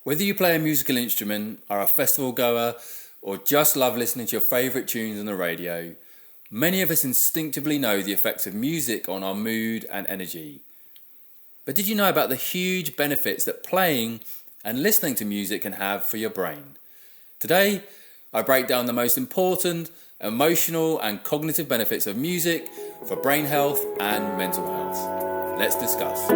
Whether you play a musical instrument, are a festival goer, or just love listening to your favourite tunes on the radio, many of us instinctively know the effects of music on our mood and energy. But did you know about the huge benefits that playing and listening to music can have for your brain? Today, I break down the most important emotional and cognitive benefits of music for brain health and mental health. Let's discuss.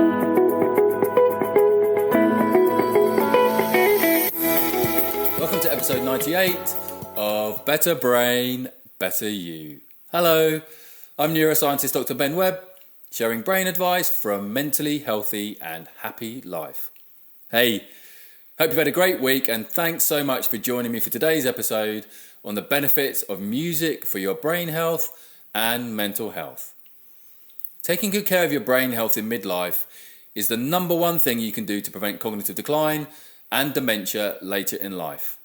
Welcome to episode 98 of Better Brain, Better You. Hello, I'm neuroscientist Dr. Ben Webb, sharing brain advice for a mentally healthy and happy life. Hey, hope you've had a great week and thanks so much for joining me for today's episode on the benefits of music for your brain health and mental health. Taking good care of your brain health in midlife is the number one thing you can do to prevent cognitive decline and dementia later in life.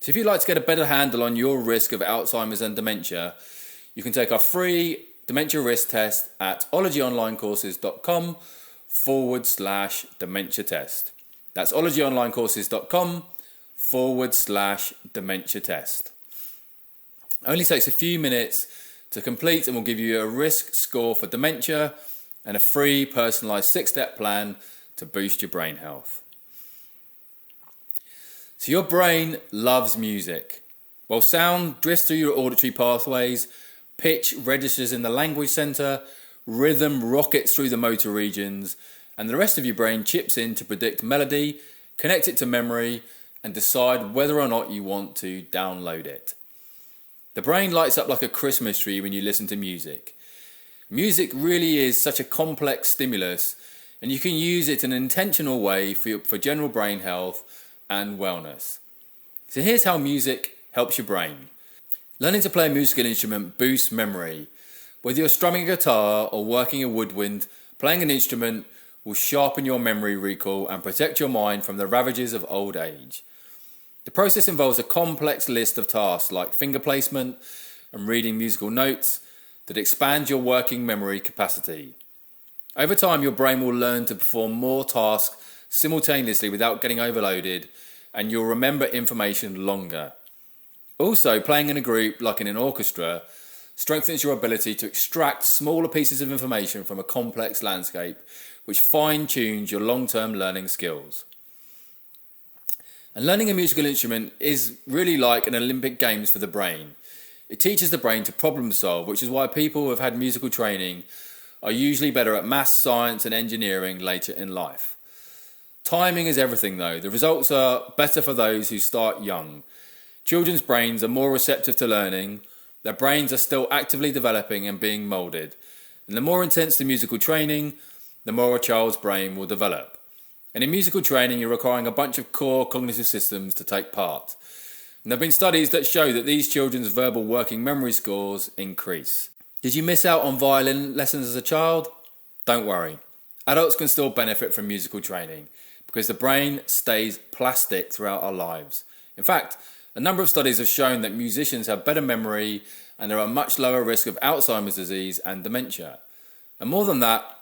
So if you'd like to get a better handle on your risk of Alzheimer's and dementia, you can take our free dementia risk test at ologyonlinecourses.com/dementia test. That's ologyonlinecourses.com/dementia test. Only takes a few minutes to complete and will give you a risk score for dementia and a free personalised 6-step plan to boost your brain health. So your brain loves music. While sound drifts through your auditory pathways, pitch registers in the language centre, rhythm rockets through the motor regions, and the rest of your brain chips in to predict melody, connect it to memory, and decide whether or not you want to download it. The brain lights up like a Christmas tree when you listen to music. Music really is such a complex stimulus, and you can use it in an intentional way for general brain health and wellness. So here's how music helps your brain. Learning to play a musical instrument boosts memory. Whether you're strumming a guitar or working a woodwind, playing an instrument will sharpen your memory recall and protect your mind from the ravages of old age. The process involves a complex list of tasks like finger placement and reading musical notes that expand your working memory capacity. Over time, your brain will learn to perform more tasks simultaneously without getting overloaded, and you'll remember information longer. Also, playing in a group, like in an orchestra, strengthens your ability to extract smaller pieces of information from a complex landscape, which fine-tunes your long-term learning skills. And learning a musical instrument is really like an Olympic Games for the brain. It teaches the brain to problem solve, which is why people who have had musical training are usually better at maths, science and engineering later in life. Timing is everything though. The results are better for those who start young. Children's brains are more receptive to learning. Their brains are still actively developing and being moulded. And the more intense the musical training, the more a child's brain will develop. And in musical training, you're requiring a bunch of core cognitive systems to take part. And there have been studies that show that these children's verbal working memory scores increase. Did you miss out on violin lessons as a child? Don't worry. Adults can still benefit from musical training because the brain stays plastic throughout our lives. In fact, a number of studies have shown that musicians have better memory and are at much lower risk of Alzheimer's disease and dementia. And more than that,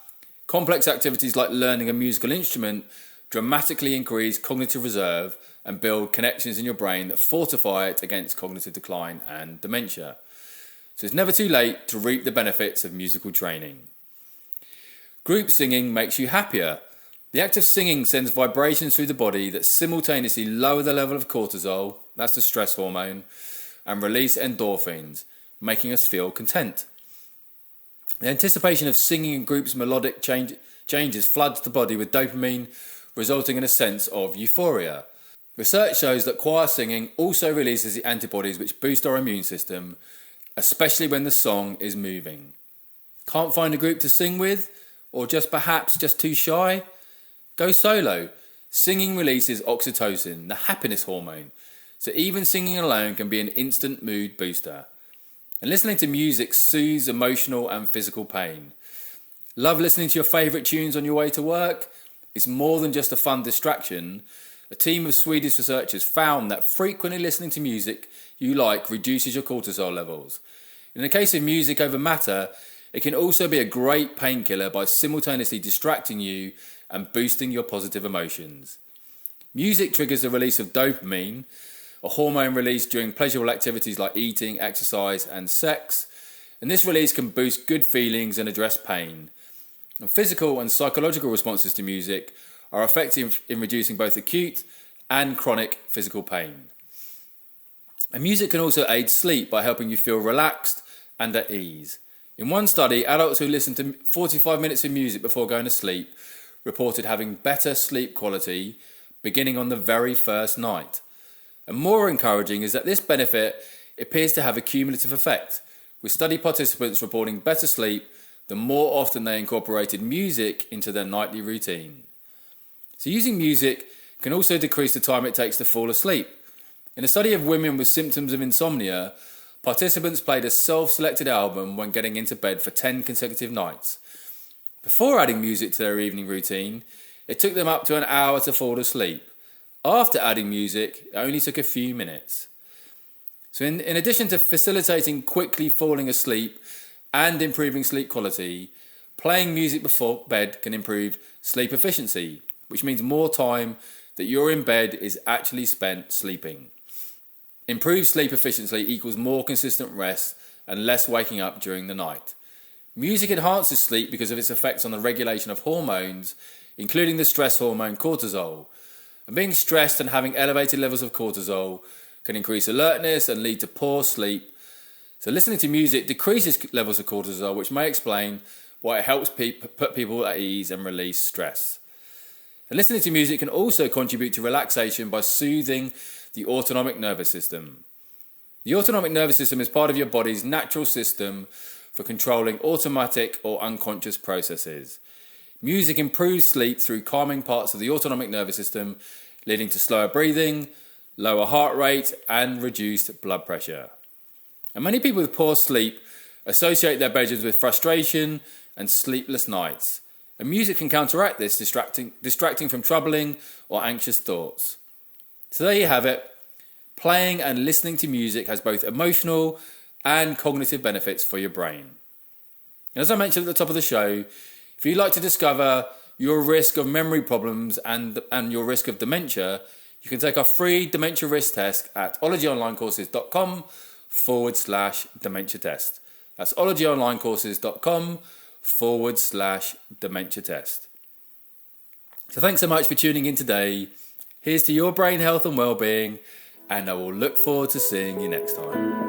complex activities like learning a musical instrument dramatically increase cognitive reserve and build connections in your brain that fortify it against cognitive decline and dementia. So it's never too late to reap the benefits of musical training. Group singing makes you happier. The act of singing sends vibrations through the body that simultaneously lower the level of cortisol, that's the stress hormone, and release endorphins, making us feel content. The anticipation of singing in groups' melodic changes floods the body with dopamine, resulting in a sense of euphoria. Research shows that choir singing also releases the antibodies which boost our immune system, especially when the song is moving. Can't find a group to sing with? Or perhaps just too shy? Go solo. Singing releases oxytocin, the happiness hormone, so even singing alone can be an instant mood booster. And listening to music soothes emotional and physical pain. Love listening to your favourite tunes on your way to work? It's more than just a fun distraction. A team of Swedish researchers found that frequently listening to music you like reduces your cortisol levels. In the case of music over matter, it can also be a great painkiller by simultaneously distracting you and boosting your positive emotions. Music triggers the release of dopamine, a hormone released during pleasurable activities like eating, exercise, and sex. And this release can boost good feelings and address pain. And physical and psychological responses to music are effective in reducing both acute and chronic physical pain. And music can also aid sleep by helping you feel relaxed and at ease. In one study, adults who listened to 45 minutes of music before going to sleep reported having better sleep quality beginning on the very first night. And more encouraging is that this benefit appears to have a cumulative effect, with study participants reporting better sleep the more often they incorporated music into their nightly routine. So using music can also decrease the time it takes to fall asleep. In a study of women with symptoms of insomnia, participants played a self-selected album when getting into bed for 10 consecutive nights. Before adding music to their evening routine, it took them up to an hour to fall asleep. After adding music, it only took a few minutes. So in addition to facilitating quickly falling asleep and improving sleep quality, playing music before bed can improve sleep efficiency, which means more time that you're in bed is actually spent sleeping. Improved sleep efficiency equals more consistent rest and less waking up during the night. Music enhances sleep because of its effects on the regulation of hormones, including the stress hormone cortisol. And being stressed and having elevated levels of cortisol can increase alertness and lead to poor sleep. So listening to music decreases levels of cortisol, which may explain why it helps put people at ease and release stress. And listening to music can also contribute to relaxation by soothing the autonomic nervous system. The autonomic nervous system is part of your body's natural system for controlling automatic or unconscious processes. Music improves sleep through calming parts of the autonomic nervous system, leading to slower breathing, lower heart rate, and reduced blood pressure. And many people with poor sleep associate their bedrooms with frustration and sleepless nights. And music can counteract this, distracting from troubling or anxious thoughts. So there you have it. Playing and listening to music has both emotional and cognitive benefits for your brain. And as I mentioned at the top of the show, if you'd like to discover your risk of memory problems and your risk of dementia, you can take our free dementia risk test at ologyonlinecourses.com/dementia test. That's ologyonlinecourses.com/dementia test. So thanks so much for tuning in today. Here's to your brain health and well-being, and I will look forward to seeing you next time.